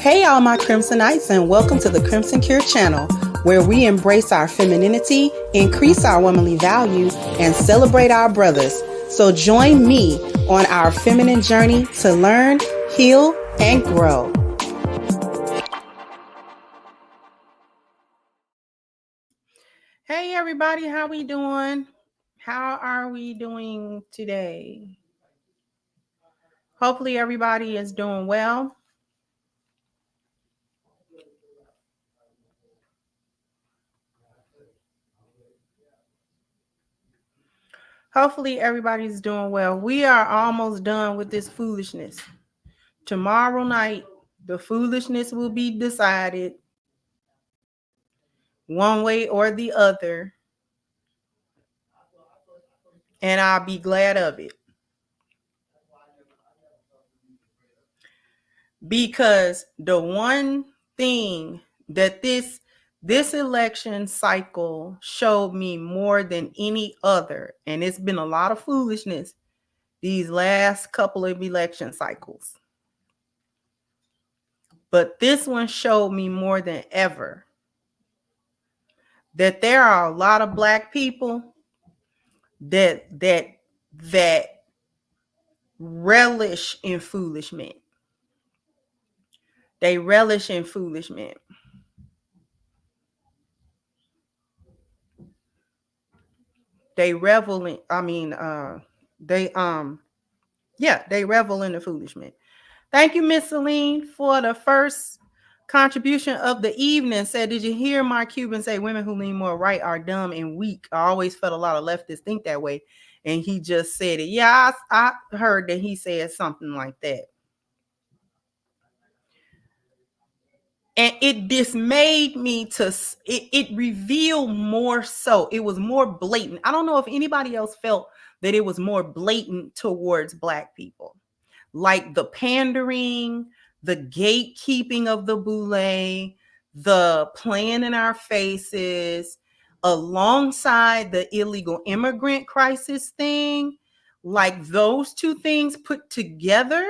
Hey, all my Crimsonites, and welcome to the Crimson Cure channel, where we embrace our femininity, increase our womanly value, and celebrate our brothers. So join me on our feminine journey to learn, heal, and grow. Hey, everybody, how we doing? How are we doing today? Hopefully everybody is doing well. Hopefully everybody's doing well. We are almost done with this foolishness. Tomorrow night, the foolishness will be decided one way or the other, and I'll be glad of it. Because the one thing that this election cycle showed me more than any other, and it's been a lot of foolishness these last couple of election cycles, but this one showed me more than ever that there are a lot of Black people that relish in foolish men. They relish in foolish men. They revel in, they revel in the foolish men. Thank you, Miss Celine, for the first contribution of the evening. Said, did you hear Mark Cuban say women who lean more right are dumb and weak? I always felt a lot of leftists think that way. And he just said it. Yeah, I heard that he said something like that. And it dismayed me it revealed more so. It was more blatant. I don't know if anybody else felt that it was more blatant towards Black people. Like the pandering, the gatekeeping of the boule, the playing in our faces, alongside the illegal immigrant crisis thing. Like those two things put together,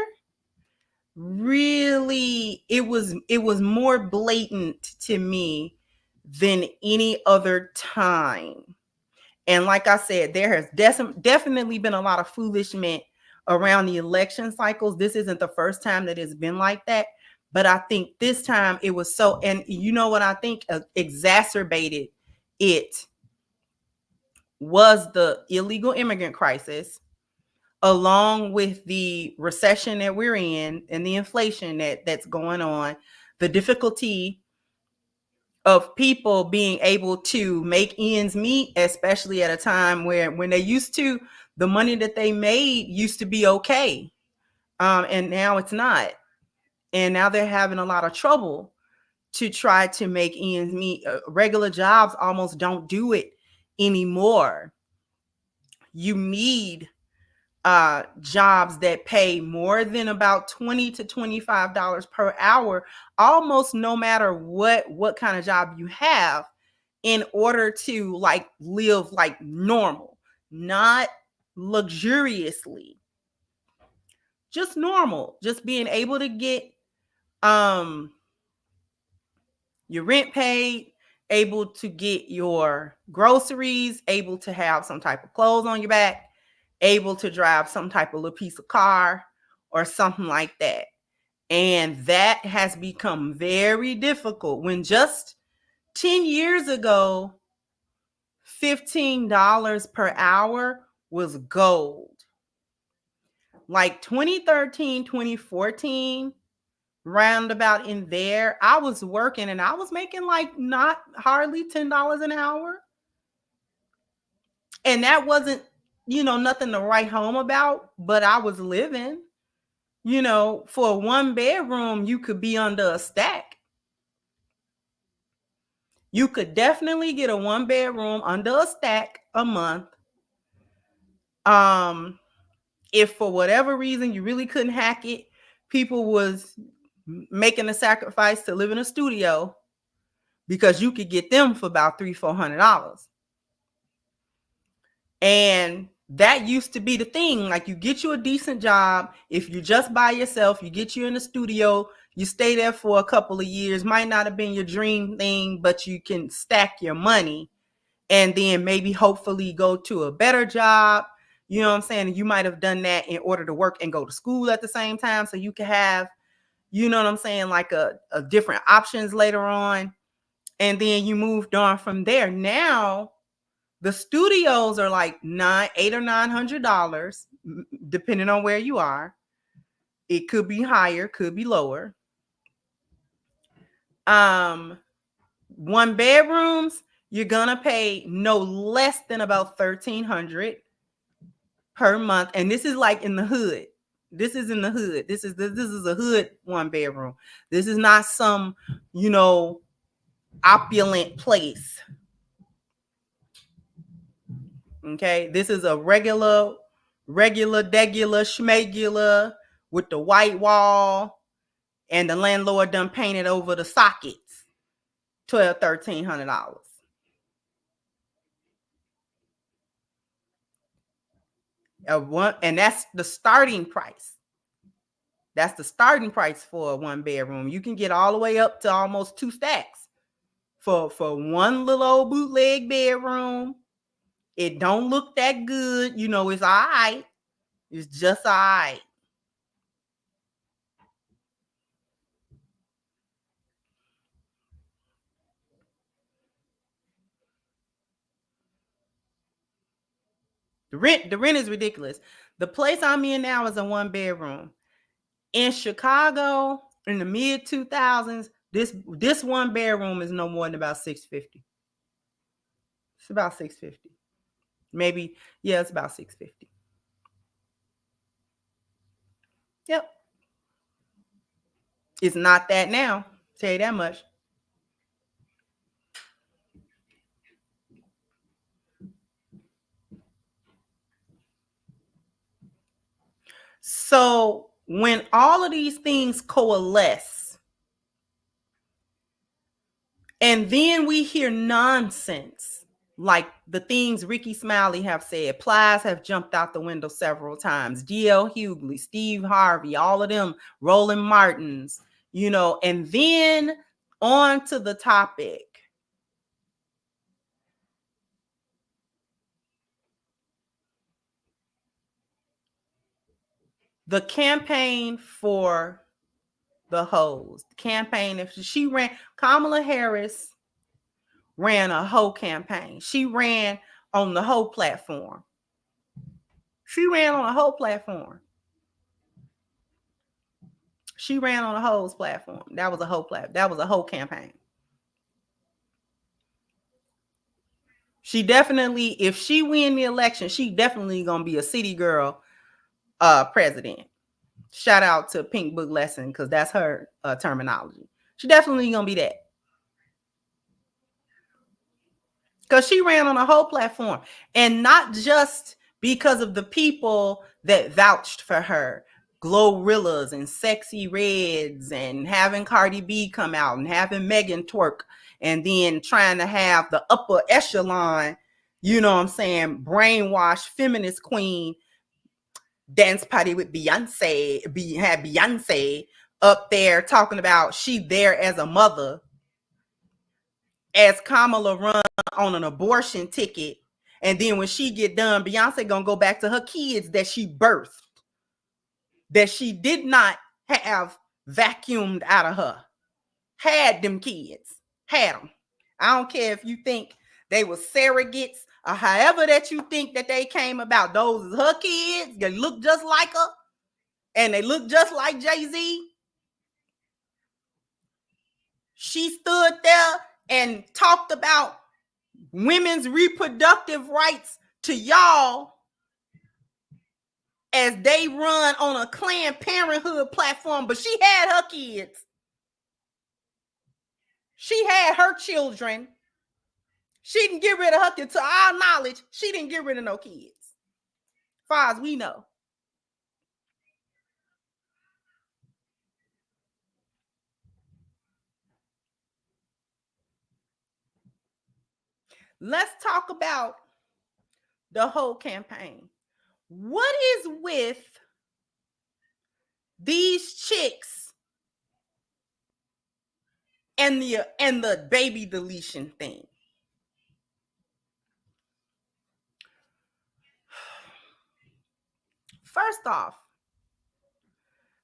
really it was more blatant to me than any other time. And like I said, there has definitely been a lot of foolishness around the election cycles. This isn't the first time that it's been like that, but I think this time it was so, and you know what I think exacerbated it was the illegal immigrant crisis, along with the recession that we're in and the inflation that's going on, the difficulty of people being able to make ends meet, especially at a time where when they used to, the money that they made used to be okay. And now it's not. And now they're having a lot of trouble to try to make ends meet. Regular jobs almost don't do it anymore. You need jobs that pay more than about $20 to $25 per hour, almost no matter what kind of job you have, in order to like live like normal, not luxuriously, just normal, just being able to get your rent paid, able to get your groceries, able to have some type of clothes on your back, able to drive some type of little piece of car or something like that. And that has become very difficult when just 10 years ago, $15 per hour was gold. Like 2013, 2014, roundabout in there, I was working and I was making like not hardly $10 an hour. And that wasn't, nothing to write home about, but I was living. For a one bedroom, you could be under a stack. You could definitely get a one bedroom under a stack a month. If for whatever reason you really couldn't hack it, people was making a sacrifice to live in a studio because you could get them for about $300-$400. And that used to be the thing. Like, you get you a decent job. If you're just by yourself, you get you in the studio, You stay there for a couple of years. Might not have been your dream thing, but you can stack your money and then maybe hopefully go to a better job. You know what I'm saying? You might have done that in order to work and go to school at the same time, so you can have, you know what I'm saying, like a different options later on. And then you moved on from there. Now the studios are like $800 or $900, depending on where you are. It could be higher, could be lower. One bedrooms, you're gonna pay no less than about $1,300 per month, and this is like in the hood. This is in the hood. This is a hood one bedroom. This is not some, opulent place. Okay, this is a regular, degular, schmegula with the white wall, and the landlord done painted over the sockets. $1,300. And that's the starting price. That's the starting price for a one bedroom. You can get all the way up to almost 2 stacks for one little old bootleg bedroom. It don't look that good. It's all right. It's just all right. The rent is ridiculous. The place I'm in now is a one bedroom. In Chicago, in the mid 2000s, this one bedroom is no more than about $650. It's about $650. Maybe, yeah, it's about $650. Yep. It's not that now. Tell you that much. So when all of these things coalesce, and then we hear nonsense like the things Ricky Smiley have said, Plies have jumped out the window several times, D.L. Hughley, Steve Harvey, all of them, Roland Martins, and then on to the topic. The campaign for the hoes. The campaign, if she ran, Kamala Harris ran a hoe campaign. She ran on the hoe platform. She ran on a hoe platform. She ran on a hoes platform. That was a hoe platform. That was a hoe campaign. She definitely, if she win the election, she definitely gonna be a city girl president. Shout out to Pink Book Lesson, because that's her terminology. She definitely gonna be that. Because she ran on a whole platform, and not just because of the people that vouched for her, Glorrillas and Sexy Reds, and having Cardi B come out and having Megan twerk, and then trying to have the upper echelon, brainwashed feminist queen dance party with Beyonce, had Beyonce up there talking about she there as a mother, as Kamala run on an abortion ticket, and then when she get done, Beyonce gonna go back to her kids that she birthed, that she did not have vacuumed out of her. Had them kids, had them. I don't care if you think they were surrogates or however that you think that they came about. Those is her kids. They look just like her, and they look just like Jay-Z. She stood there and talked about women's reproductive rights to y'all as they run on a Planned Parenthood platform, but she had her kids. She had her children. She didn't get rid of her kids. To our knowledge, she didn't get rid of no kids, as far as we know. Let's talk about the whole campaign. What is with these chicks and the baby deletion thing. First off,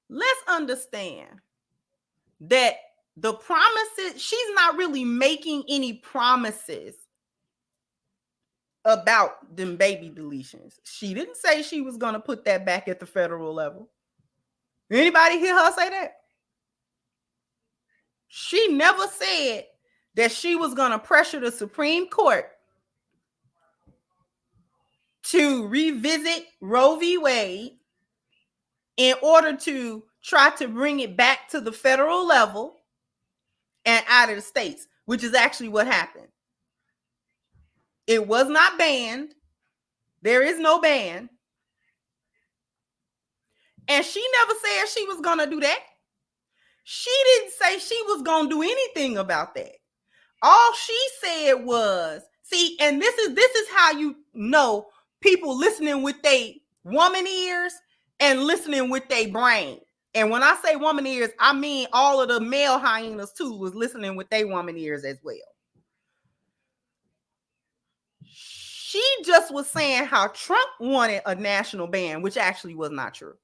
let's understand that the promises, she's not really making any promises about them baby deletions. She didn't say she was going to put that back at the federal level. Anybody hear her say that? She never said that she was going to pressure the Supreme Court to revisit Roe v. Wade in order to try to bring it back to the federal level and out of the states, which is actually what happened. It was not banned. There is no ban. And she never said she was going to do that. She didn't say she was going to do anything about that. All she said was, see, and this is how you know people listening with their woman ears and listening with their brain. And when I say woman ears, I mean all of the male hyenas too was listening with their woman ears as well. She just was saying how Trump wanted a national ban, which actually was not true.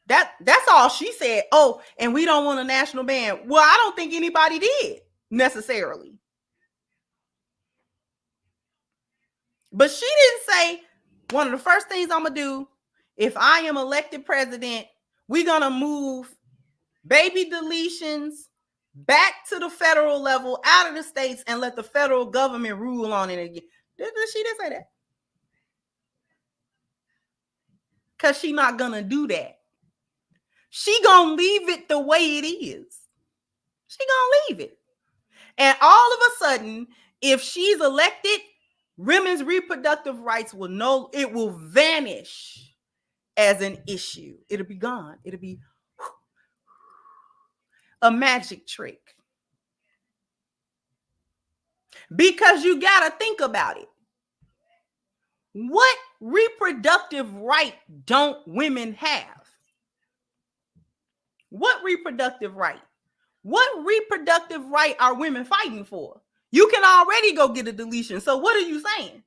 That's all she said. Oh, and we don't want a national ban. Well, I don't think anybody did necessarily. But she didn't say, one of the first things I'm going to do if I am elected president, we're going to move baby deletions back to the federal level, out of the states, and let the federal government rule on it again. She didn't say that. Because she's not going to do that. She going to leave it the way it is. She going to leave it. And all of a sudden, if she's elected, women's reproductive rights will vanish as an issue. It'll be gone. It'll be a magic trick. Because you got to think about it. What reproductive right don't women have? What reproductive right? What reproductive right are women fighting for? You can already go get a deletion. So what are you saying?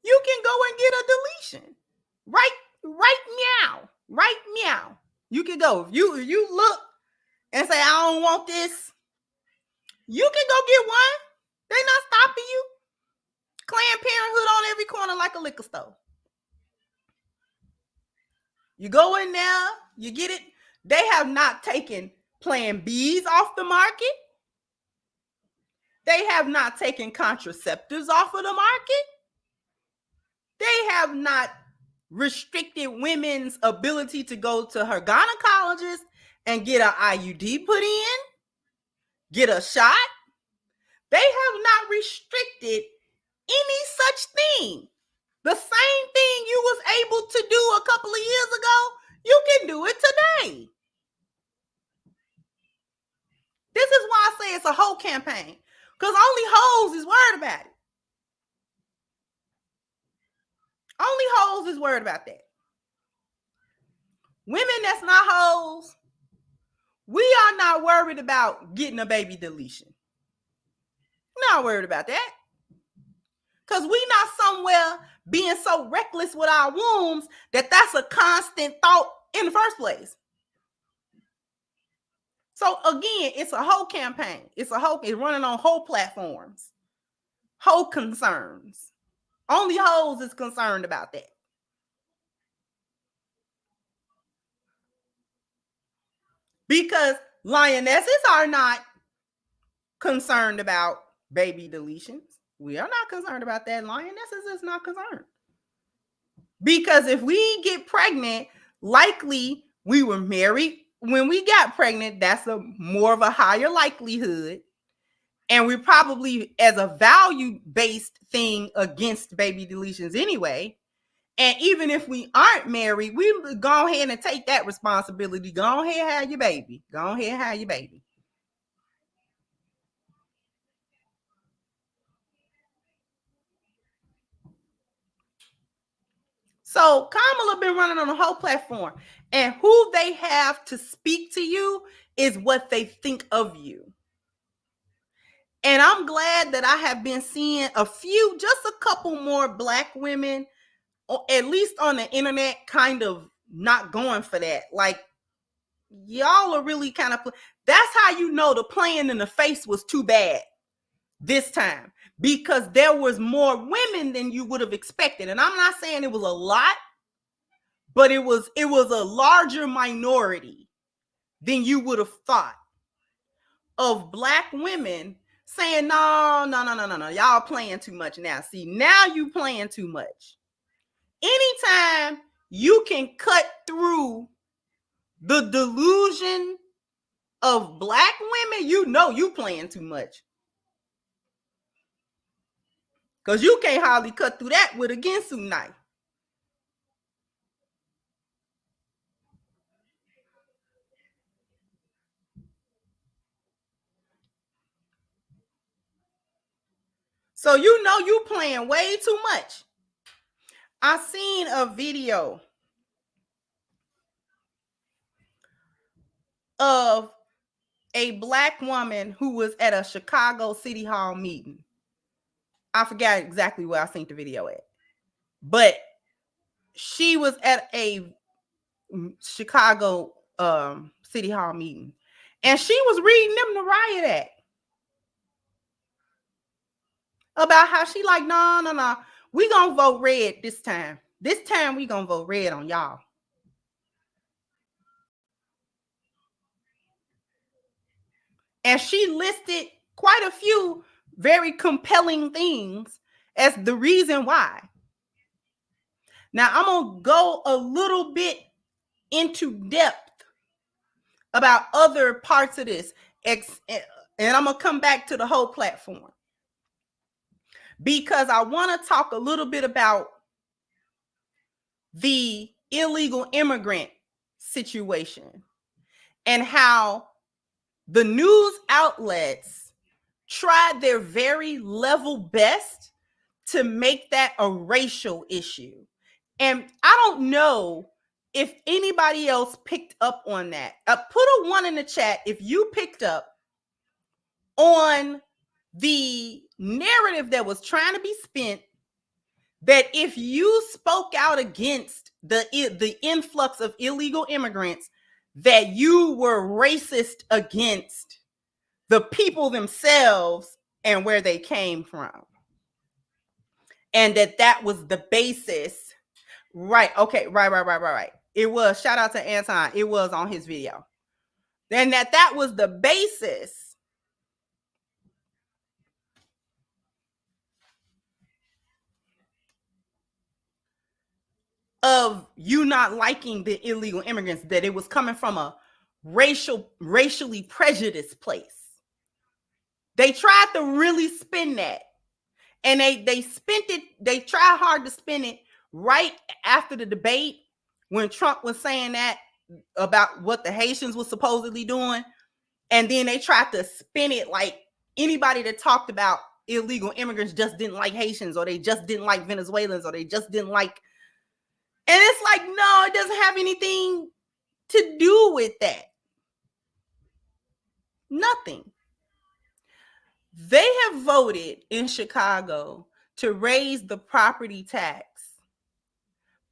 You can go and get a deletion. Right meow. Right meow. You can go. If you look and say, I don't want this, you can go get one. They're not stopping you. Planned Parenthood on every corner like a liquor store. You go in there, you get it. They have not taken Plan Bs off the market. They have not taken contraceptives off of the market. They have not restricted women's ability to go to her gynecologist and get an IUD put in, get a shot. They have not restricted any such thing. The same thing you was able to do a couple of years ago, you can do it today. This is why I say it's a whole campaign. Because only hoes is worried about it. Only hoes is worried about that. Women that's not hoes, we are not worried about getting a baby deletion. Not worried about that. Because we not somewhere being so reckless with our wombs that's a constant thought in the first place. So again, it's a whole campaign. It's running on whole platforms, whole concerns. Only hoes is concerned about that. Because lionesses are not concerned about baby deletions. We are not concerned about that. Lionesses is not concerned. Because if we get pregnant, likely we were married when we got pregnant. That's more of a higher likelihood. And we're probably as a value-based thing against baby deletions anyway. And even if we aren't married, we go ahead and take that responsibility. Go ahead and have your baby. Go ahead and have your baby. So Kamala been running on the whole platform, and who they have to speak to you is what they think of you. And I'm glad that I have been seeing just a couple more Black women, or at least on the internet, kind of not going for that. Like, y'all are really kind of, that's how you know the playing in the face was too bad this time, because there was more women than you would have expected. And I'm not saying it was a lot, but it was a larger minority than you would have thought of Black women saying, no, y'all playing too much now. See, now you playing too much. Anytime you can cut through the delusion of Black women, you know you playing too much. Because you can't hardly cut through that with a Ginsu knife. So you know you playing way too much. I seen a video of a Black woman who was at a Chicago City Hall meeting. I forgot exactly where I seen the video at, but she was at a Chicago City Hall meeting, and she was reading them the riot act about how she like, no, we gonna vote red this time. This time we gonna vote red on y'all. And she listed quite a few very compelling things as the reason why. Now I'm gonna go a little bit into depth about other parts of this, and I'm gonna come back to the whole platform, because I want to talk a little bit about the illegal immigrant situation and how the news outlets tried their very level best to make that a racial issue. And I don't know if anybody else picked up on that. Put a 1 in the chat if you picked up on the narrative that was trying to be spent, that if you spoke out against the influx of illegal immigrants, that you were racist against the people themselves and where they came from. And that was the basis. Right. Okay. Right. It was, shout out to Anton. It was on his video. And that was the basis of you not liking the illegal immigrants, that it was coming from a racially prejudiced place. They tried to really spin that. And they spent it, they tried hard to spin it right after the debate when Trump was saying that about what the Haitians was supposedly doing. And then they tried to spin it like anybody that talked about illegal immigrants just didn't like Haitians, or they just didn't like Venezuelans, or they just didn't like. And it's like, no, it doesn't have anything to do with that. Nothing. They have voted in Chicago to raise the property tax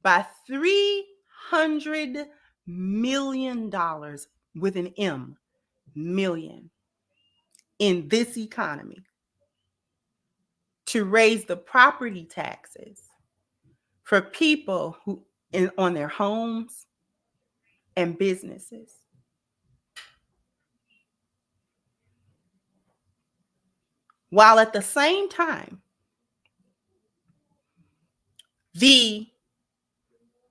by $300 million, with an M, million, in this economy, to raise the property taxes for people who on their homes and businesses. While at the same time, the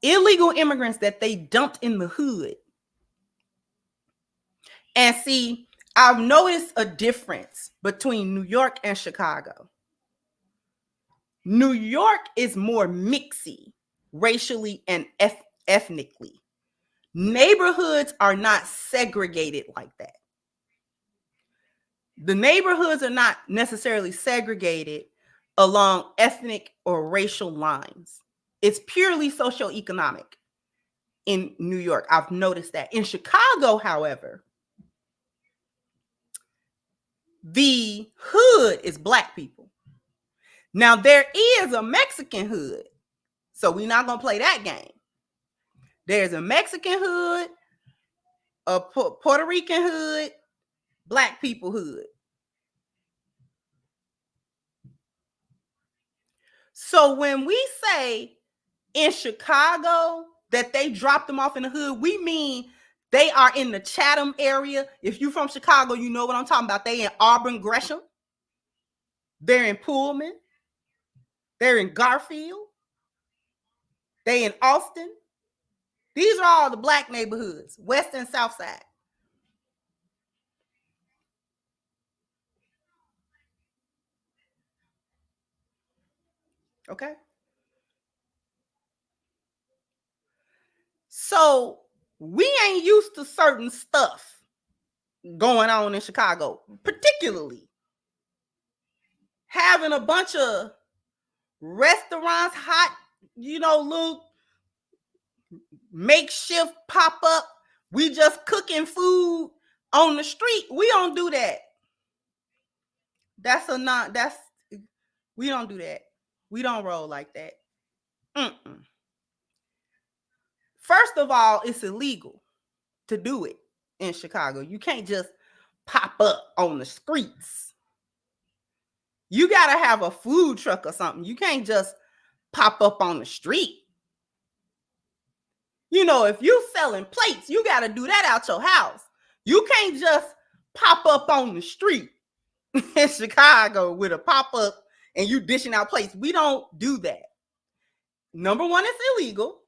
illegal immigrants that they dumped in the hood. And see, I've noticed a difference between New York and Chicago. New York is more mixy, racially and ethnically. Neighborhoods are not segregated like that. The neighborhoods are not necessarily segregated along ethnic or racial lines. It's purely socioeconomic in New York. I've noticed that. In Chicago, however, the hood is Black people. Now, there is a Mexican hood, so we're not going to play that game. There's a Mexican hood, a Puerto Rican hood, Black people hood. So when we say in Chicago that they dropped them off in the hood, we mean they are in the Chatham area. If you're from Chicago, you know what I'm talking about. They in Auburn, Gresham. They're in Pullman. They're in Garfield. They in Austin. These are all the Black neighborhoods, West and South Side. Okay. So we ain't used to certain stuff going on in Chicago, particularly having a bunch of restaurants, hot, little makeshift pop up. We just cooking food on the street. We don't do that. We don't do that. We don't roll like that. Mm-mm. First of all, it's illegal to do it in Chicago. You can't just pop up on the streets. You got to have a food truck or something. You can't just pop up on the street. If you selling plates, you got to do that out your house. You can't just pop up on the street in Chicago with a pop-up and you dishing out plates. We don't do that. Number one, it's illegal.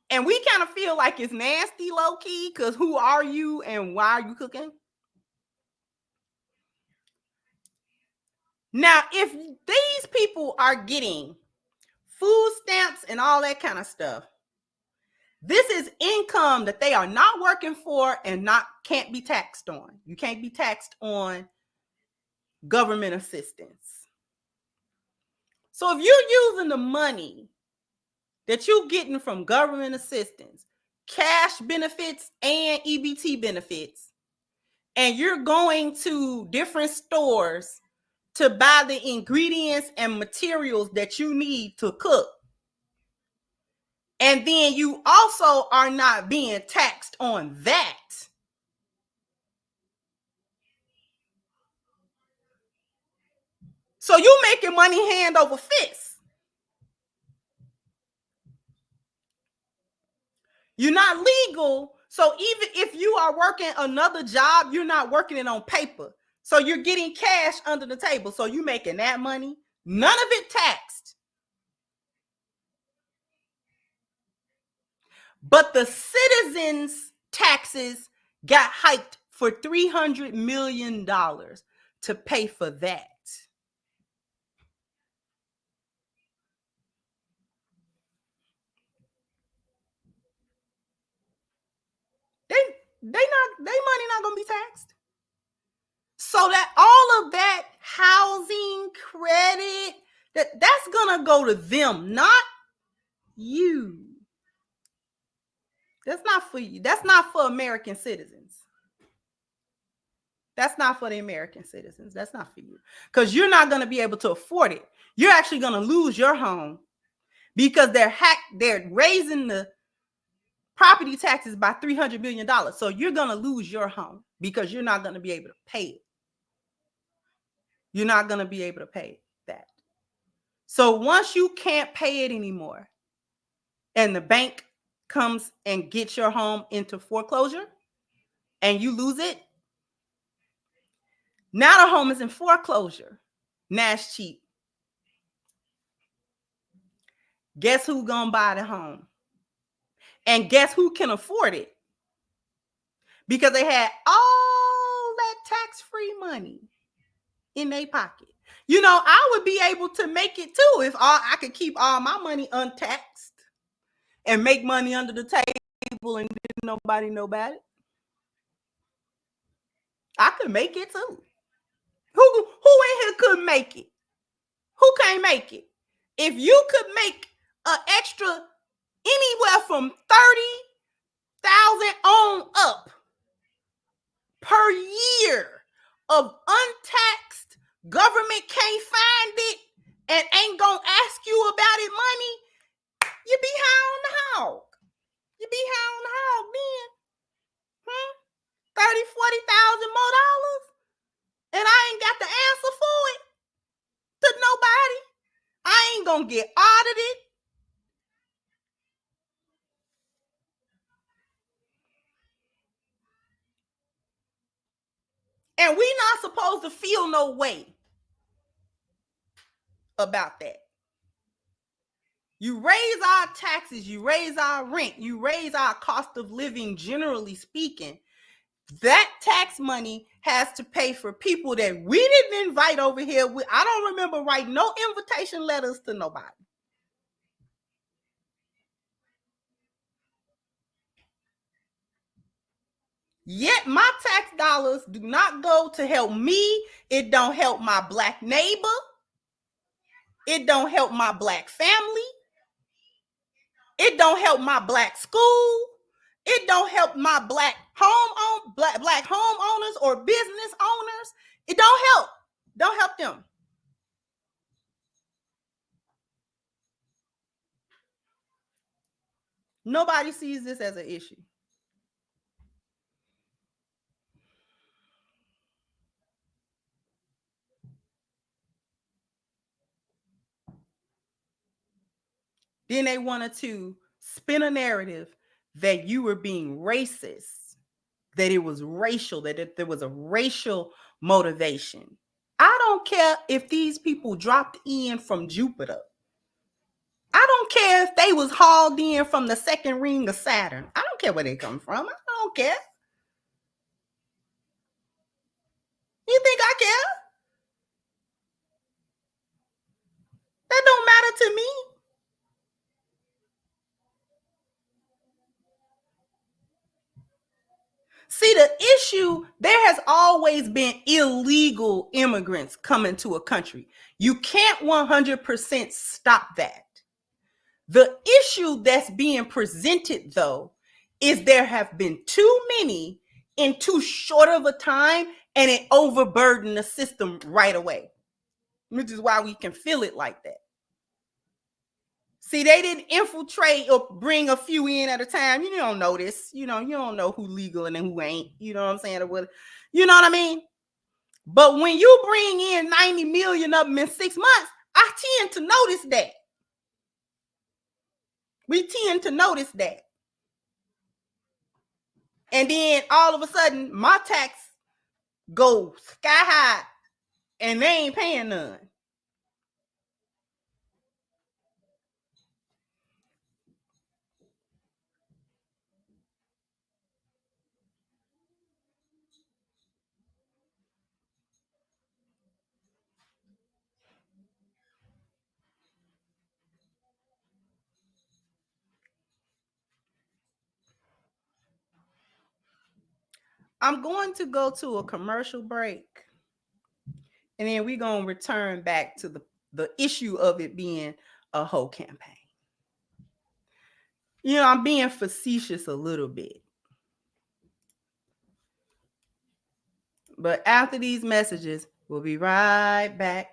And we kind of feel like it's nasty low-key because who are you and why are you cooking? Now, if these people are getting food stamps and all that kind of stuff, this is income that they are not working for and can't be taxed on. You can't be taxed on government assistance. So if you're using the money that you're getting from government assistance, cash benefits and EBT benefits, and you're going to different stores to buy the ingredients and materials that you need to cook, and then you also are not being taxed on that, so you making money hand over fist. You're not legal. So even if you are working another job, you're not working it on paper. So you're getting cash under the table. So you're making that money. None of it taxed. But the citizens' taxes got hiked for $300 million to pay for that. They money not gonna be taxed. So that all of that housing credit, that's gonna go to them, not you. That's not for you. That's not for American citizens. That's not for the American citizens. That's not for you. Because you're not going to be able to afford it. You're actually going to lose your home because they're raising the property taxes by $300 million. So you're going to lose your home because you're not going to be able to pay it. You're not going to be able to pay that. So once you can't pay it anymore and the bank comes and gets your home into foreclosure and you lose it, now the home is in foreclosure. Now it's cheap. Guess who's gonna buy the home? And guess who can afford it? Because they had all that tax-free money in their pocket. I would be able to make it too if I could keep all my money untaxed and make money under the table and didn't nobody know about it. I could make it too. Who in here could make it? Who can't make it? If you could make an extra anywhere from 30,000 on up per year of untaxed, government can't find it and ain't gonna ask you about it money, you be high on the hog. You be high on the hog then. 30, 40,000 more dollars, and I ain't got the answer for it to nobody. I ain't gonna get audited. And we not supposed to feel no way about that. You raise our taxes, you raise our rent, you raise our cost of living, generally speaking. That tax money has to pay for people that we didn't invite over here. I don't remember writing no invitation letters to nobody. Yet my tax dollars do not go to help me. It don't help my black neighbor. It don't help my black family. It don't help my black school. It don't help my black homeowners or business owners. It don't help. Don't help them. Nobody sees this as an issue. Then they wanted to spin a narrative that you were being racist, that it was racial, that there was a racial motivation. I don't care if these people dropped in from Jupiter. I don't care if they was hauled in from the second ring of Saturn. I don't care where they come from. I don't care. You think I care? That don't matter to me. See, the issue, there has always been illegal immigrants coming to a country. You can't 100% stop that. The issue that's being presented, though, is there have been too many in too short of a time, and it overburdened the system right away, which is why we can feel it like that. See, they didn't infiltrate or bring a few in at a time. You don't know this. You don't know who legal and who ain't. You know what I'm saying? You know what I mean? But when you bring in 90 million of them in 6 months, I tend to notice that. We tend to notice that. And then all of a sudden, my tax goes sky high and they ain't paying none. I'm going to go to a commercial break, and then we're going to return back to the issue of it being a whole campaign. I'm being facetious a little bit. But after these messages, we'll be right back.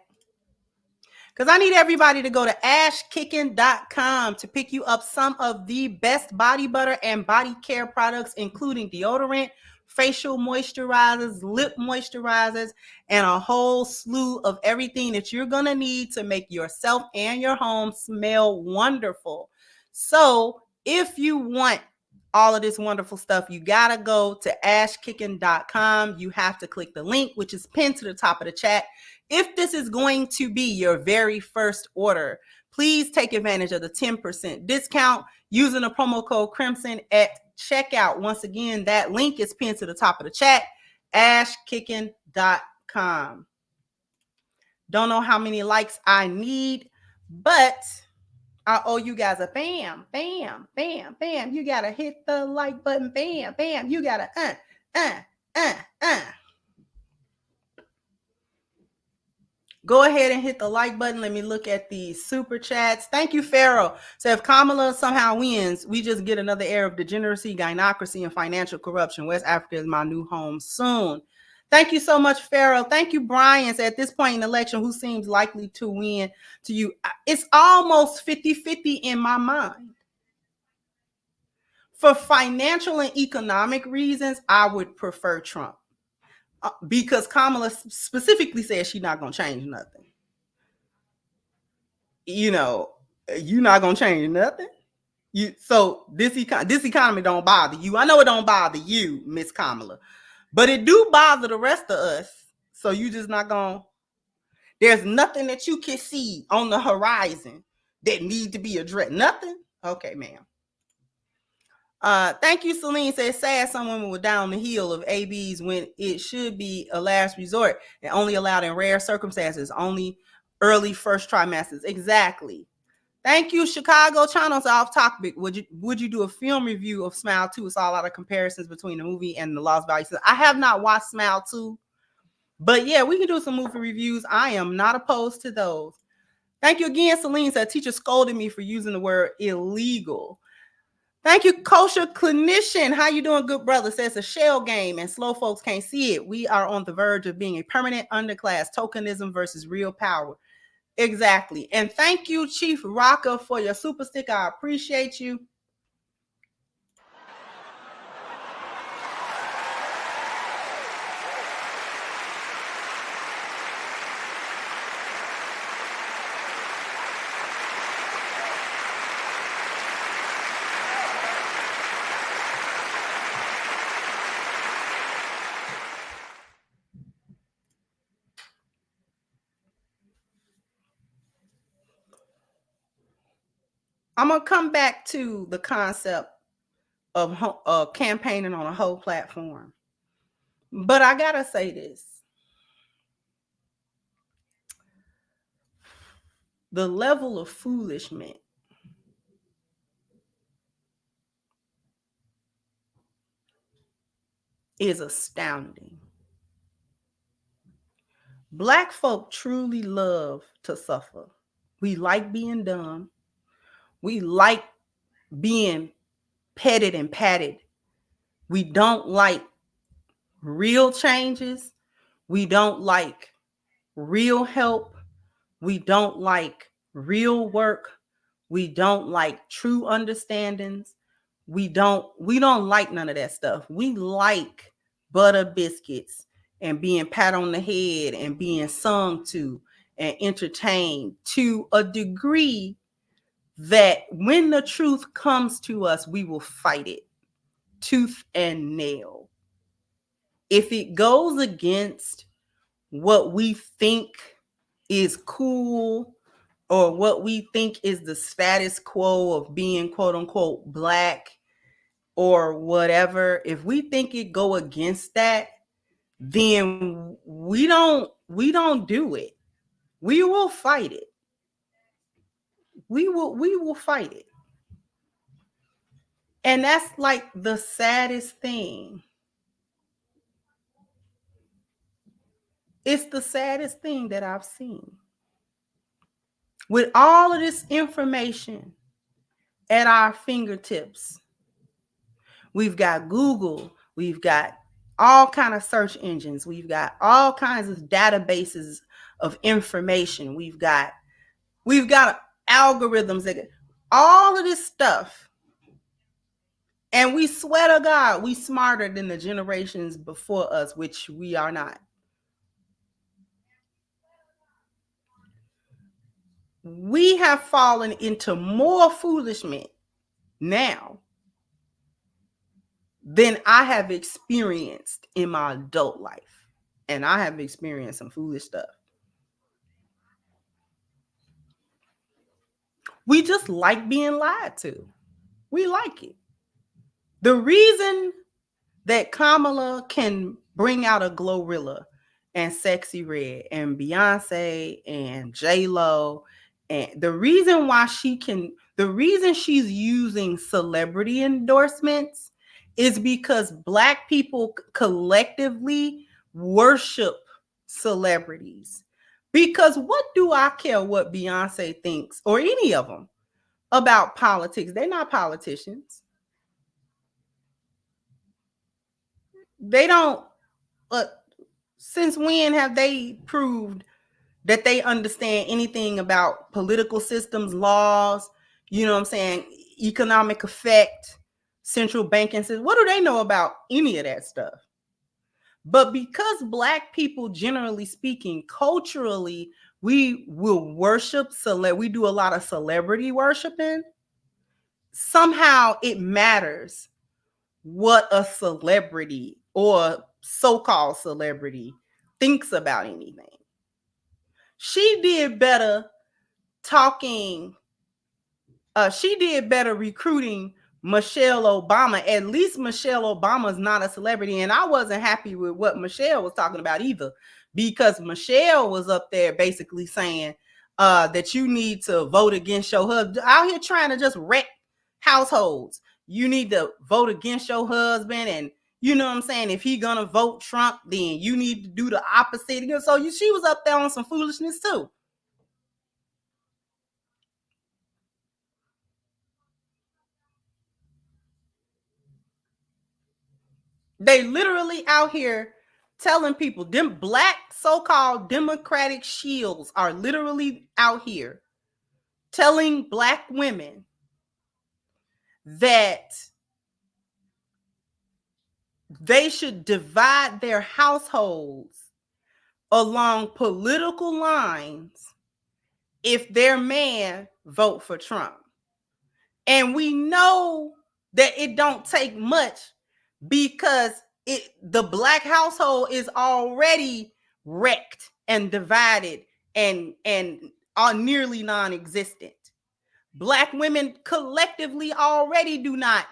Because I need everybody to go to ashkicking.com to pick you up some of the best body butter and body care products, including deodorant, facial moisturizers, lip moisturizers, and a whole slew of everything that you're going to need to make yourself and your home smell wonderful. So if you want all of this wonderful stuff, you got to go to ashkicking.com. You have to click the link, which is pinned to the top of the chat. If this is going to be your very first order, please take advantage of the 10% discount using the promo code Crimson at checkout. Once again, that link is pinned to the top of the chat, ashkicking.com. Don't know how many likes I need, but I owe you guys a bam, bam, bam, bam. You gotta hit the like button, bam, bam. You gotta Go ahead and hit the like button. Let me look at the super chats. Thank you, Pharaoh. So if Kamala somehow wins, we just get another era of degeneracy, gynocracy, and financial corruption. West Africa is my new home soon. Thank you so much, Pharaoh. Thank you, Brian. So at this point in the election, who seems likely to win to you? It's almost 50-50 in my mind. For financial and economic reasons, I would prefer Trump. Because Kamala specifically says she's not going to change nothing. You're not going to change nothing. So this economy don't bother you. I know it don't bother you, Miss Kamala, but it do bother the rest of us. So you just not going to. There's nothing that you can see on the horizon that need to be addressed. Nothing? Okay, ma'am. Thank you, Celine. Says sad some women were down the hill of ABs when it should be a last resort and only allowed in rare circumstances, only early first trimesters. Exactly. Thank you, Chicago. Channel's off topic. Would you do a film review of Smile 2? It's all a lot of comparisons between the movie and the Lost Valley. I have not watched Smile 2, but yeah, we can do some movie reviews. I am not opposed to those. Thank you again, Celine. Said teacher scolded me for using the word illegal. Thank you, kosher clinician. How you doing, good brother? Says a shell game and slow folks can't see it. We are on the verge of being a permanent underclass, tokenism versus real power. Exactly. And thank you, Chief Rocker, for your super sticker. I appreciate you. I'm going to come back to the concept of campaigning on a whole platform. But I got to say this. The level of foolishness is astounding. Black folk truly love to suffer. We like being dumb. We like being petted and patted. We don't like real changes. We don't like real help. We don't like real work. We don't like true understandings. We don't like none of that stuff. We like butter biscuits and being pat on the head and being sung to and entertained to a degree that when the truth comes to us, we will fight it tooth and nail. If it goes against what we think is cool or what we think is the status quo of being quote unquote black or whatever, if we think it go against that, then we don't do it. We will fight it. We will fight it. And that's like the saddest thing. It's the saddest thing that I've seen. With all of this information at our fingertips, we've got Google, we've got all kinds of search engines, we've got all kinds of databases of information, we've got algorithms, that all of this stuff. And we swear to God, we smarter than the generations before us, which we are not. We have fallen into more foolishness now than I have experienced in my adult life. And I have experienced some foolish stuff. We just like being lied to. We like it. The reason that Kamala can bring out a Glorilla and Sexy Red and Beyonce and J-Lo, and the reason she's using celebrity endorsements is because Black people collectively worship celebrities. Because what do I care what Beyonce thinks or any of them about politics? They're not politicians. They don't. Uh, since when have they proved that they understand anything about political systems, laws, you know what I'm saying, economic effect, central banking system? What do they know about any of that stuff? But because Black people, generally speaking, culturally, we will worship, we do a lot of celebrity worshiping. Somehow it matters what a celebrity or so-called celebrity thinks about anything. She did better talking, she did better recruiting Michelle Obama. At least Michelle Obama's not a celebrity. And I wasn't happy with what Michelle was talking about either, because Michelle was up there basically saying that you need to vote against your husband, out here trying to just wreck households. You need to vote against your husband, and you know what I'm saying, if he gonna vote Trump, then you need to do the opposite. So she was up there on some foolishness too. They literally out here telling people, them Black so-called Democratic shields are literally out here telling Black women that they should divide their households along political lines if their man vote for Trump. And we know that it don't take much, because the Black household is already wrecked and divided and are nearly non-existent. Black women collectively already do not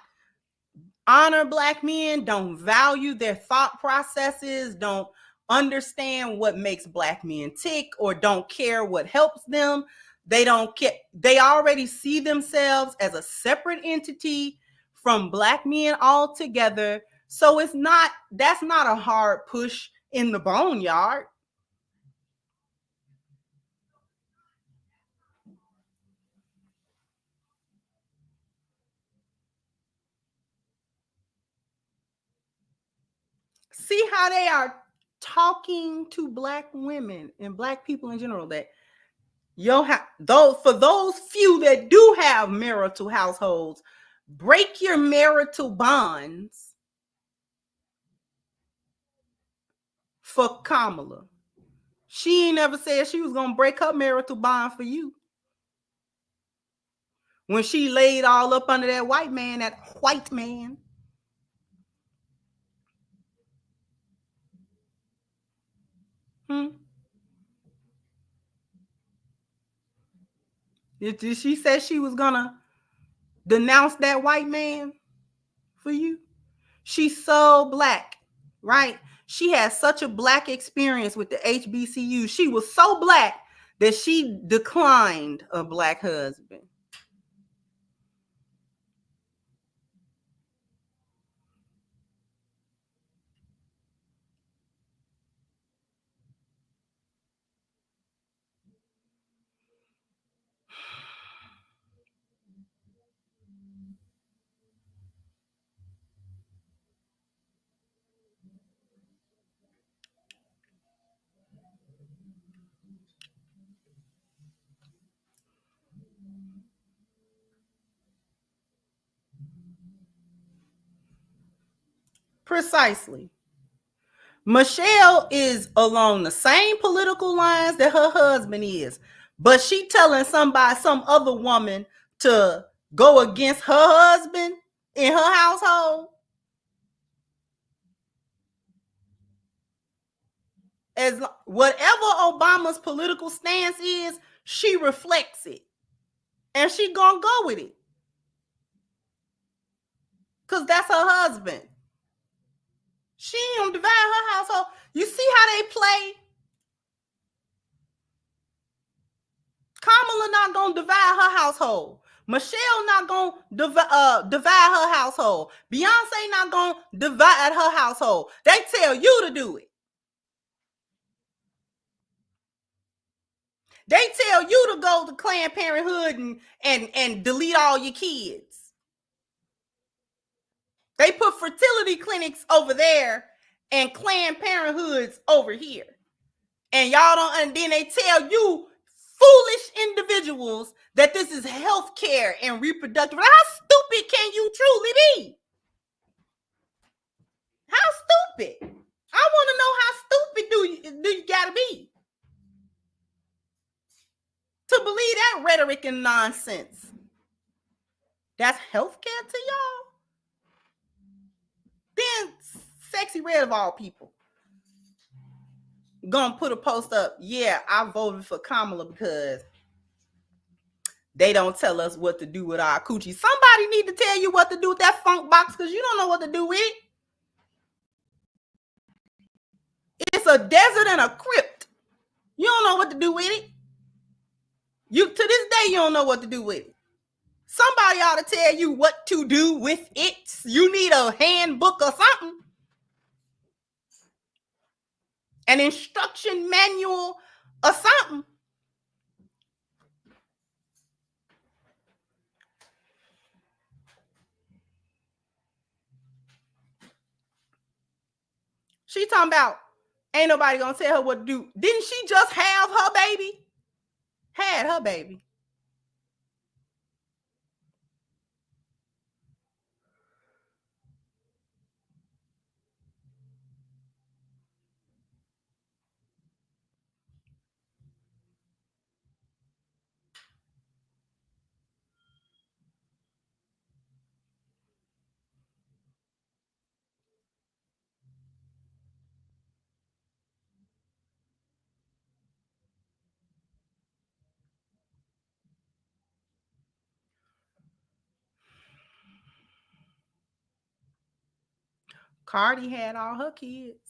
honor Black men, don't value their thought processes, don't understand what makes Black men tick, or don't care what helps them. They don't care. They already see themselves as a separate entity from Black men altogether. So that's not a hard push in the boneyard. See how they are talking to Black women and Black people in general, that for those few that do have marital households, break your marital bonds for Kamala. She ain't never said she was gonna break her marital bond for you. When she laid all up under that white man. Hmm? Did she say she was gonna denounce that white man for you? She's so Black, right? She has such a Black experience with the HBCU. She was so Black that she declined a Black husband. Precisely. Michelle is along the same political lines that her husband is, but she telling some other woman to go against her husband in her household. As whatever Obama's political stance is, she reflects it, and she gonna go with it, because that's her husband. She ain't gonna divide her household. You see how they play? Kamala not gonna divide her household. Michelle not gonna divide her household. Beyonce not gonna divide her household. They tell you to do it. They tell you to go to Planned Parenthood and delete all your kids. They put fertility clinics over there and Planned Parenthoods over here. And y'all don't, and then they tell you foolish individuals that this is health care and reproductive. How stupid can you truly be? How stupid? I want to know how stupid do you gotta be to believe that rhetoric and nonsense. That's health care to y'all? Then Sexy Red of all people gonna put a post up, yeah, I voted for Kamala because they don't tell us what to do with our coochie. Somebody need to tell you what to do with that funk box because you don't know what to do with it. It's a desert and a crypt. You don't know what to do with it. You to this day you don't know what to do with it. Somebody ought to tell you what to do with it. You need a handbook or something. An instruction manual or something. She talking about ain't nobody gonna tell her what to do. Didn't she just have her baby? Had her baby. Cardi had all her kids.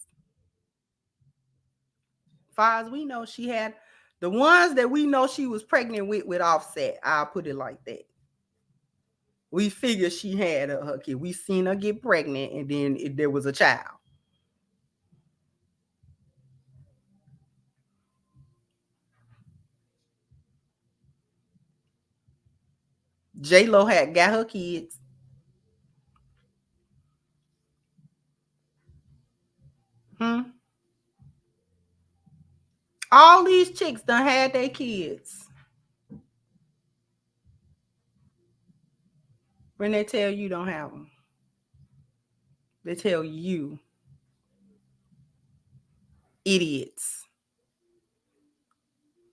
Far as we know, she had the ones that we know she was pregnant with Offset. I'll put it like that. We figured she had her kid. We seen her get pregnant, and then there was a child. J-Lo had got her kids. All these chicks done had their kids. When they tell you don't have them, they tell you idiots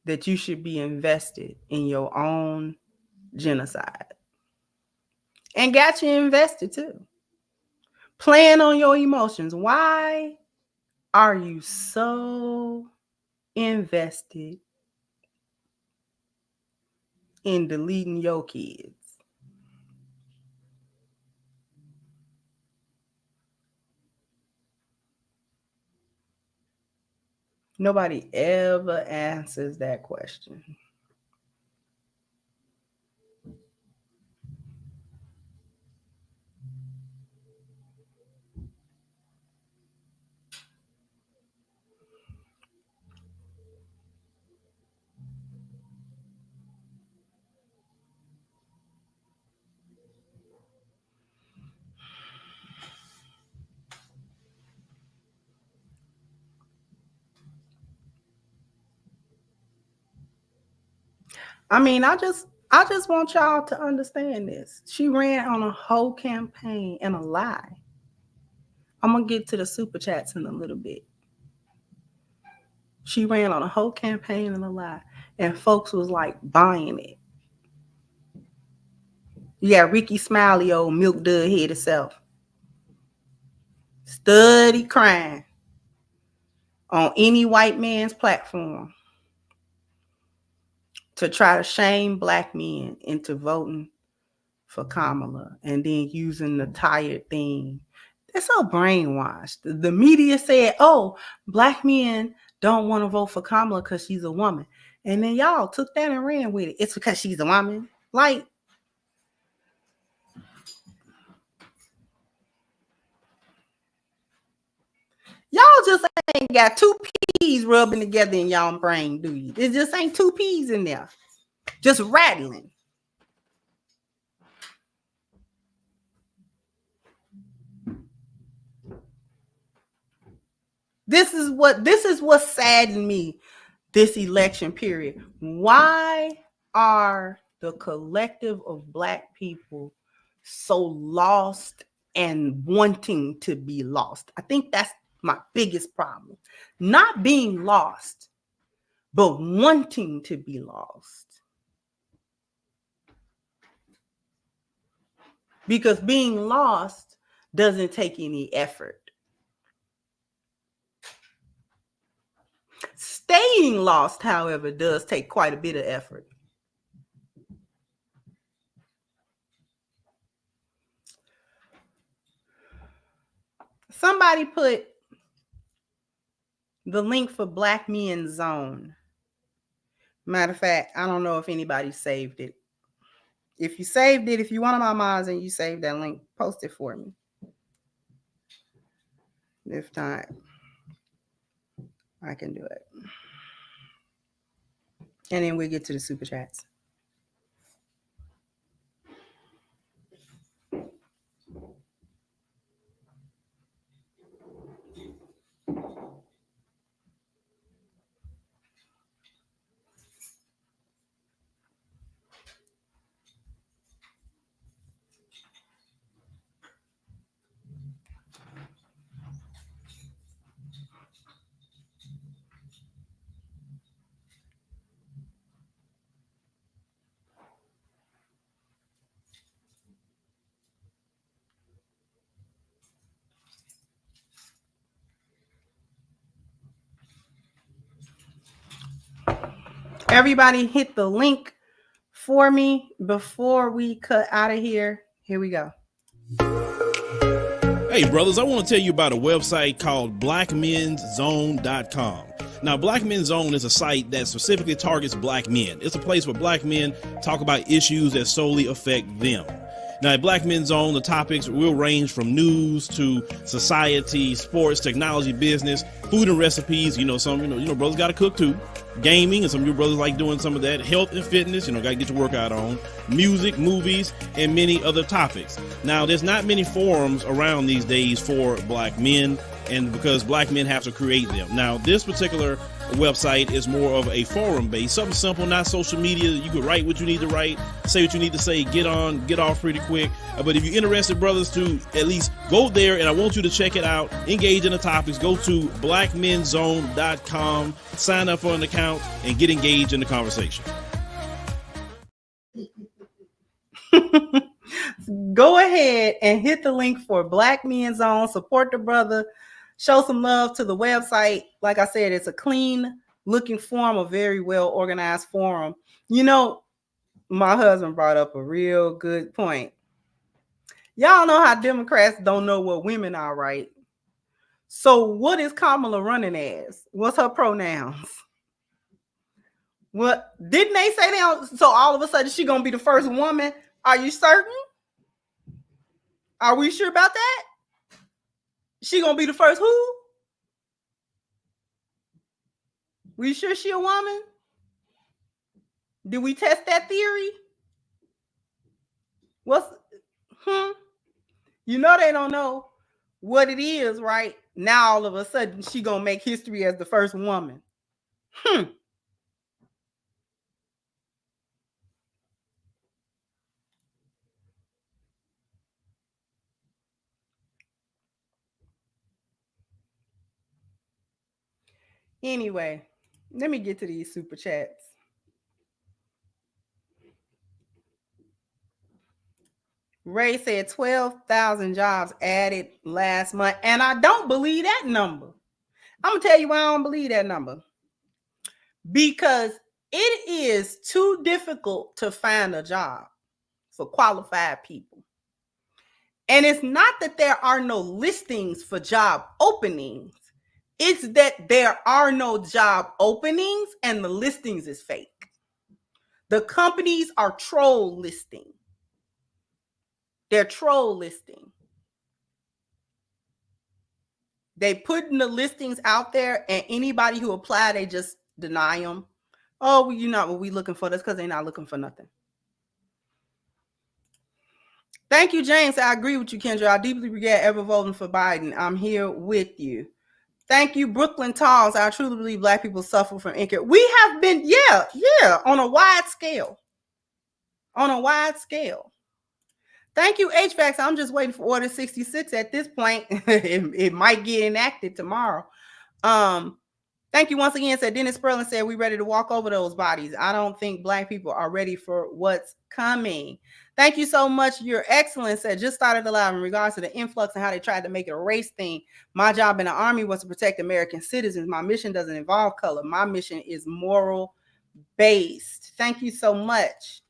that you should be invested in your own genocide. And got you invested too. Playing on your emotions. Why are you so invested in deleting your kids? Nobody ever answers that question. I mean, I just want y'all to understand this. She ran on a whole campaign and a lie. I'm going to get to the super chats in a little bit. She ran on a whole campaign and a lie. And folks was like buying it. You got Ricky Smiley, old milk dud head itself. Study crying on any white man's platform to try to shame black men into voting for Kamala and then using the tired thing. That's so brainwashed. The media said, oh, black men don't want to vote for Kamala because she's a woman. And then y'all took that and ran with it. It's because she's a woman. Like, y'all just ain't got two peas rubbing together in y'all brain, do you? It just ain't two peas in there, just rattling. This is what saddened me this election period. Why are the collective of Black people so lost and wanting to be lost? I think that's my biggest problem. Not being lost, but wanting to be lost. Because being lost doesn't take any effort. Staying lost, however, does take quite a bit of effort. Somebody put the link for Black Men Zone. Matter of fact, I don't know if anybody saved it. If you saved it, if you're one of my mods and you saved that link, post it for me. If not, I can do it. And then we'll get to the super chats. Everybody hit the link for me before we cut out of here. Here we go. Hey, brothers, I want to tell you about a website called blackmenszone.com. Now, Black Men's Zone is a site that specifically targets Black men. It's a place where Black men talk about issues that solely affect them. Now, at Black Men's Zone, the topics will range from news to society, sports, technology, business, food and recipes. Some brothers got to cook too. Gaming, and some of your brothers like doing some of that. Health and fitness, got to get your workout on. Music, movies, and many other topics. Now, there's not many forums around these days for Black men, and because Black men have to create them. Now, this particular website is more of a forum based, something simple, not social media. You can write what you need to write, say what you need to say, get off pretty quick. But if you're interested, brothers, to at least go there, and I want you to check it out, engage in the topics, go to blackmenszone.com, sign up for an account, and get engaged in the conversation. Go ahead and hit the link for Black Men's Zone. Support the brother. Show some love to the website. Like I said, it's a clean looking forum, a very well organized forum. My husband brought up a real good point. Y'all know how Democrats don't know what women are, right? So what is Kamala running as? What's her pronouns? What didn't they say so all of a sudden she gonna be the first woman? Are you certain? Are we sure about that? She gonna be the first who? We sure she a woman? Did we test that theory? They don't know what it is, right? Now all of a sudden she gonna make history as the first woman. Anyway, let me get to these super chats. Ray said 12,000 jobs added last month, and I don't believe that number. I'm gonna tell you why I don't believe that number. Because it is too difficult to find a job for qualified people. And it's not that there are no listings for job openings. It's that there are no job openings and the listings is fake. The companies are troll listing. They're troll listing. They putting the listings out there, and anybody who apply, they just deny them. Oh, well, you're not what we looking for. That's because they're not looking for nothing. Thank you, James. I agree with you, Kendra. I deeply regret ever voting for Biden. I'm here with you. Thank you, Brooklyn Talls. I truly believe Black people suffer from income. We have been, yeah, on a wide scale. On a wide scale. Thank you, HVAC. I'm just waiting for Order 66 at this point. it might get enacted tomorrow. Thank you once again, said Dennis Sperling said, we ready to walk over those bodies. I don't think Black people are ready for what's coming. Thank you so much. Your Excellence said, just started the live in regards to the influx and how they tried to make it a race thing. My job in the Army was to protect American citizens. My mission doesn't involve color. My mission is moral based. Thank you so much.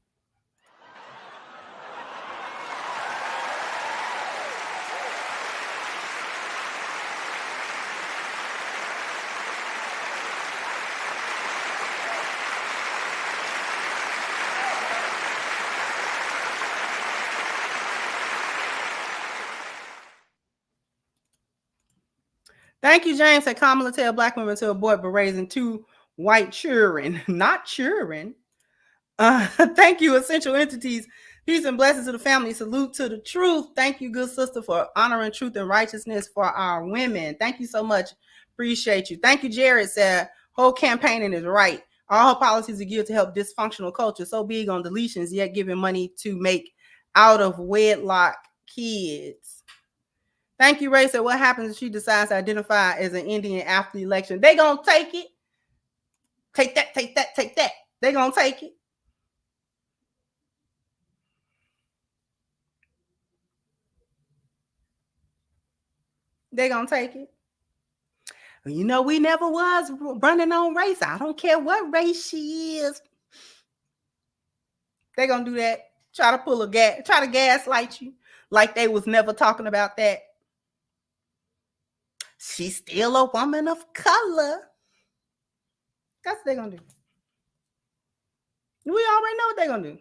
Thank you, James. Said Kamala tell Black women to abort by raising 2 white children, not children. Thank you, Essential Entities. Peace and blessings to the family. Salute to the truth. Thank you, good sister, for honoring truth and righteousness for our women. Thank you so much. Appreciate you. Thank you, Jared. Said whole campaigning is right. All her policies are geared to help dysfunctional culture. So big on deletions, yet giving money to make out of wedlock kids. Thank you, Ray. Said, what happens if she decides to identify as an Indian after the election? They gonna take it. Take that, take that, take that. They gonna take it. They gonna take it. You know, we never was running on race. I don't care what race she is. They gonna do that. Try to pull a gas, try to gaslight you like they was never talking about that. She's still a woman of color. That's what they're gonna do. We already know what they're gonna do.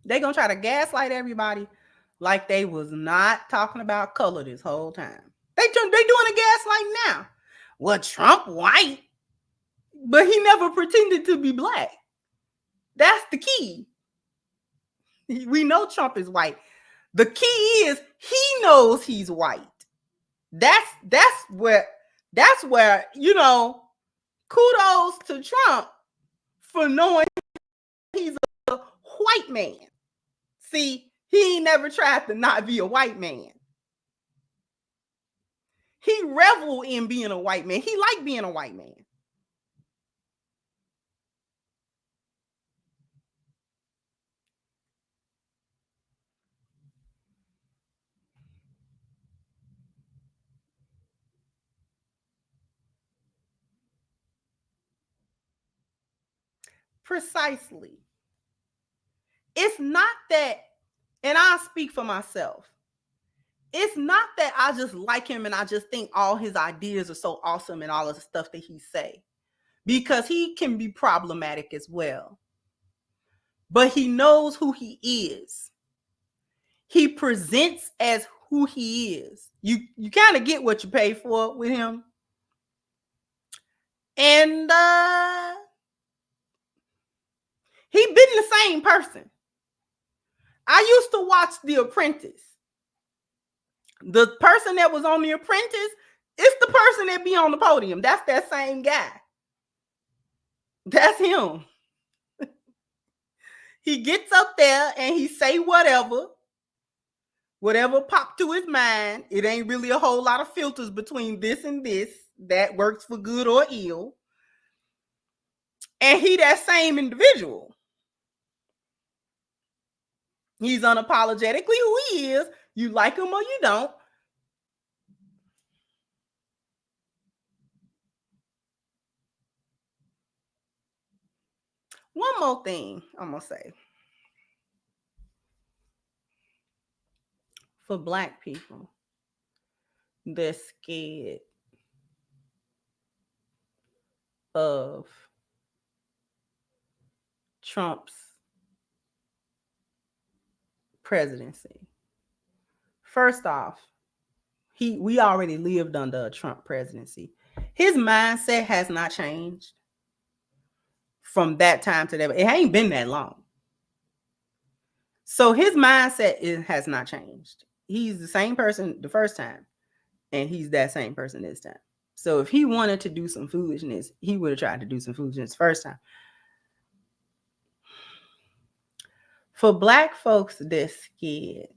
They're gonna try to gaslight everybody like they was not talking about color this whole time. They doing a gaslight now. Well, Trump white, but he never pretended to be Black. That's the key. We know Trump is white. The key is he knows he's white. That's where you know, kudos to Trump for knowing he's a white man. See, he ain't never tried to not be a white man. He reveled in being a white man. He liked being a white man. Precisely. It's not that, and I'll speak for myself. It's not that I just like him and I just think all his ideas are so awesome and all of the stuff that he say, because he can be problematic as well. But he knows who he is. He presents as who he is. You kind of get what you pay for with him. And he been the same person. I used to watch The Apprentice. The person that was on The Apprentice, it's the person that be on the podium. That's that same guy. That's him. He gets up there and he say whatever popped to his mind. It ain't really a whole lot of filters between this and this that works for good or ill. And he that same individual. He's unapologetically who he is. You like him or you don't. One more thing I'm going to say. For Black people that's scared of Trump's presidency. First off, we already lived under a Trump presidency. His mindset has not changed from that time to that. It ain't been that long. So his mindset has not changed. He's the same person the first time, and he's that same person this time. So if he wanted to do some foolishness, he would have tried to do some foolishness first time. For Black folks that's scared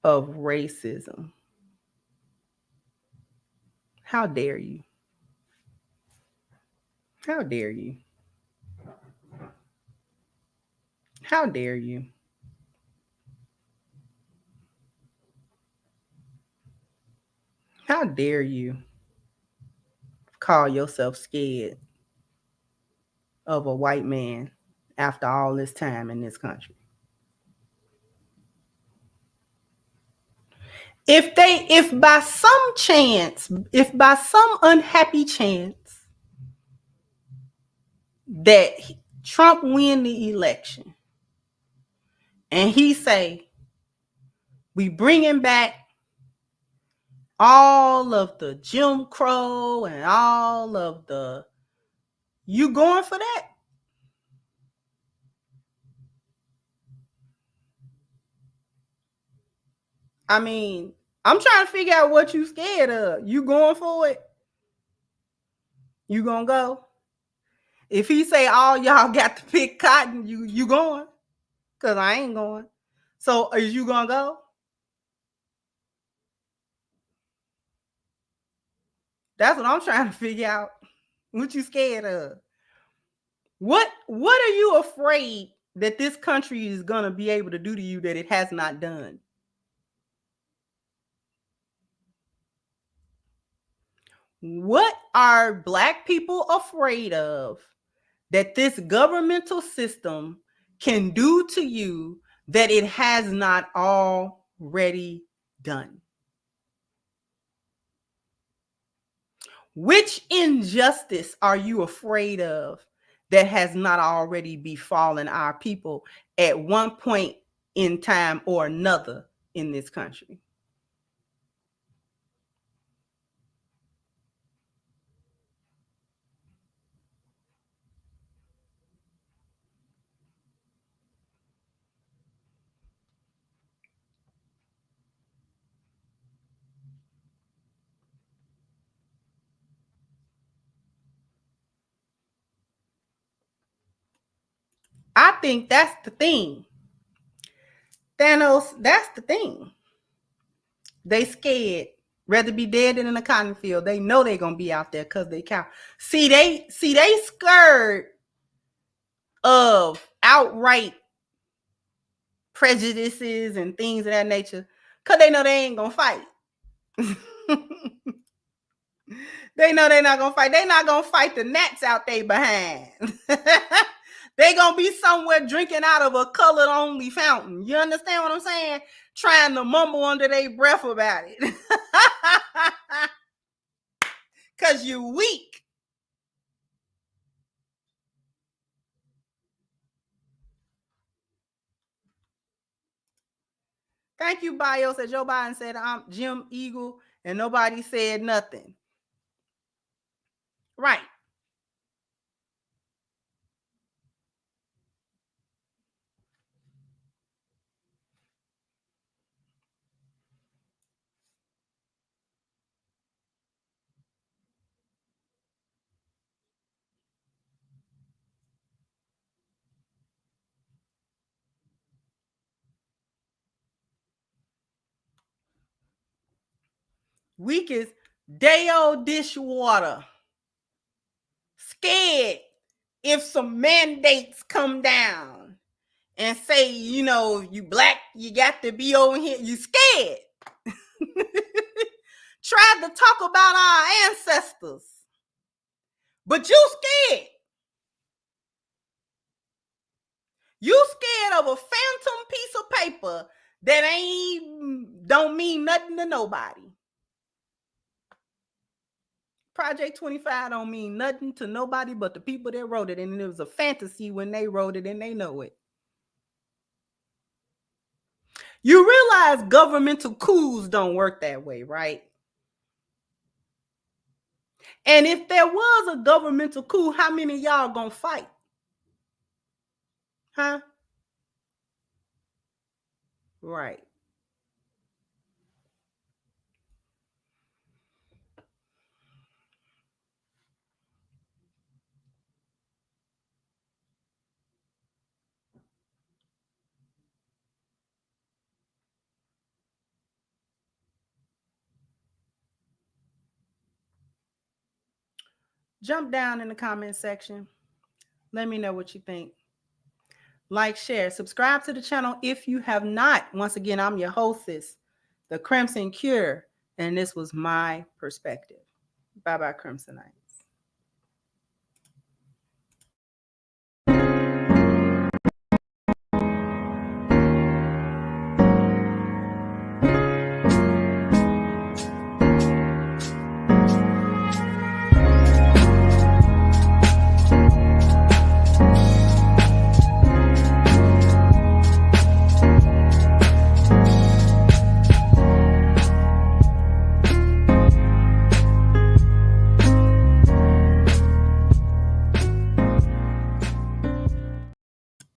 of racism, how dare you? How dare you? How dare you? How dare you call yourself scared of a white man after all this time in this country? If by some chance, if by some unhappy chance that Trump win the election and he say, we bringing back all of the Jim Crow and all of the, you going for that? I mean, I'm trying to figure out what you scared of. You going for it? You gonna go? If he say all y'all got to pick cotton, you going? Cause I ain't going. So is you gonna go? That's what I'm trying to figure out. What you scared of? What are you afraid that this country is gonna be able to do to you that it has not done? What are Black people afraid of that this governmental system can do to you that it has not already done? Which injustice are you afraid of that has not already befallen our people at one point in time or another in this country? I think that's the thing. Thanos, that's the thing. They scared. Rather be dead than in a cotton field. They know they're gonna be out there because they count. See, they scared of outright prejudices and things of that nature because they know they ain't gonna fight. They know they're not gonna fight. They're not gonna fight the gnats out there behind. They gonna be somewhere drinking out of a colored only fountain. You understand what I'm saying? Trying to mumble under their breath about it. Cause you weak. Thank you, Bios. That Joe Biden said I'm Jim Eagle and nobody said nothing. Right. Weak as day old dishwater. Scared if some mandates come down and say, you know, you Black, you got to be over here. You scared. Tried to talk about our ancestors, but you scared. You scared of a phantom piece of paper that don't mean nothing to nobody. Project 25 don't mean nothing to nobody but the people that wrote it. And it was a fantasy when they wrote it and they know it. You realize governmental coups don't work that way, right? And if there was a governmental coup, how many of y'all gonna fight? Huh? Right. Jump down in the comment section. Let me know what you think. Like, share, subscribe to the channel if you have not. Once again, I'm your hostess, the Crimson Cure, and this was my perspective. Bye-bye, Crimsonite.